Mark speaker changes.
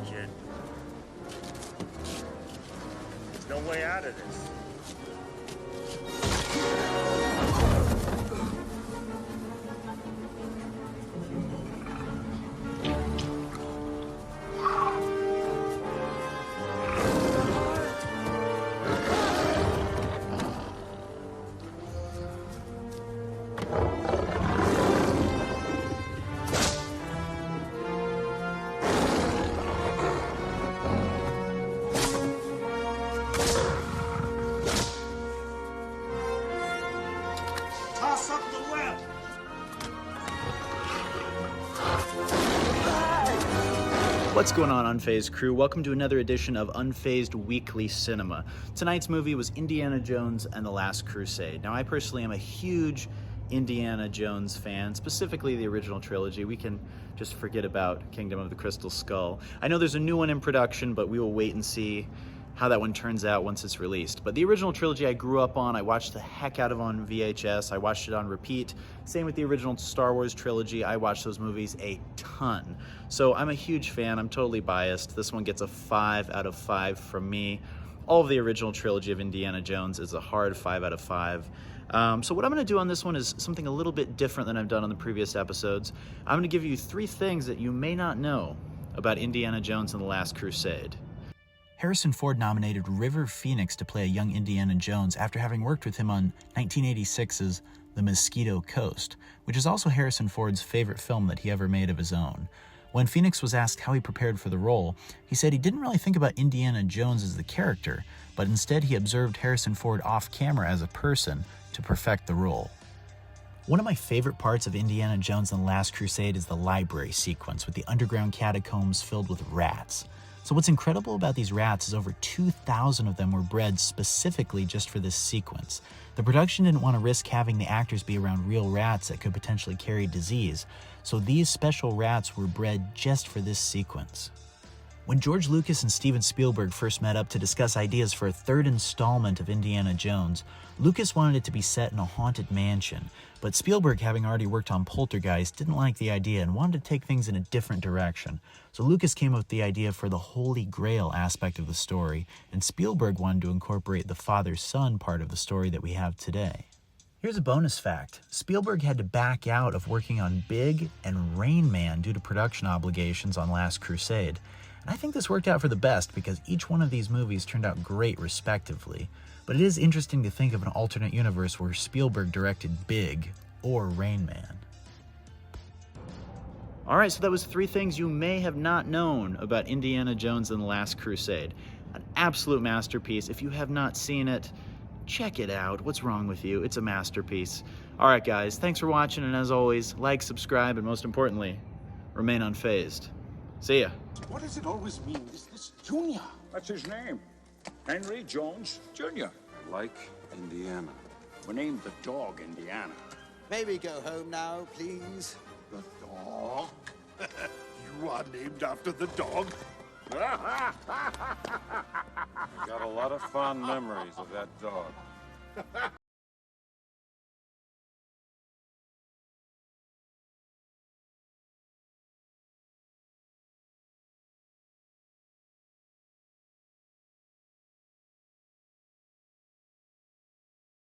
Speaker 1: kid. There's no way out of this. Toss up the web!
Speaker 2: What's going on, Unfazed crew? Welcome to another edition of Unfazed Weekly Cinema. Tonight's movie was Indiana Jones and the Last Crusade. Now, I personally am a huge Indiana Jones fan, specifically the original trilogy. We can just forget about Kingdom of the Crystal Skull. I know there's a new one in production, but we will wait and see how that one turns out once it's released. But the original trilogy I grew up on. I watched the heck out of on VHS. I watched it on repeat. Same with the original Star Wars trilogy. I watched those movies a ton. So I'm a huge fan. I'm totally biased. This one gets a 5 out of 5 from me. All of the original trilogy of Indiana Jones is a hard 5 out of 5. So what I'm going to do on this one is something a little bit different than I've done on the previous episodes. I'm going to give you 3 things that you may not know about Indiana Jones and the Last Crusade. Harrison Ford nominated River Phoenix to play a young Indiana Jones after having worked with him on 1986's The Mosquito Coast, which is also Harrison Ford's favorite film that he ever made of his own. When Phoenix was asked how he prepared for the role, he said he didn't really think about Indiana Jones as the character, but instead he observed Harrison Ford off-camera as a person to perfect the role. One of my favorite parts of Indiana Jones and the Last Crusade is the library sequence with the underground catacombs filled with rats. So what's incredible about these rats is over 2,000 of them were bred specifically just for this sequence. The production didn't want to risk having the actors be around real rats that could potentially carry disease, so these special rats were bred just for this sequence. When George Lucas and Steven Spielberg first met up to discuss ideas for a third installment of Indiana Jones, Lucas wanted it to be set in a haunted mansion, but Spielberg, having already worked on Poltergeist, didn't like the idea and wanted to take things in a different direction. So Lucas came up with the idea for the Holy Grail aspect of the story, and Spielberg wanted to incorporate the father-son part of the story that we have today. Here's a bonus fact. Spielberg had to back out of working on Big and Rain Man due to production obligations on Last Crusade. And I think this worked out for the best because each one of these movies turned out great respectively. But it is interesting to think of an alternate universe where Spielberg directed Big or Rain Man. Alright, so that was 3 things you may have not known about Indiana Jones and the Last Crusade. An absolute masterpiece. If you have not seen it, check it out. What's wrong with you? It's a masterpiece. Alright guys, thanks for watching, and as always, like, subscribe, and most importantly, remain unfazed. See ya.
Speaker 3: What does it always mean, this Junior?
Speaker 4: That's his name. Henry Jones Jr.
Speaker 3: Like Indiana.
Speaker 4: We named the dog Indiana.
Speaker 5: May we go home now, please?
Speaker 3: The dog? You are named after the dog?
Speaker 6: Got a lot of fond memories of that dog.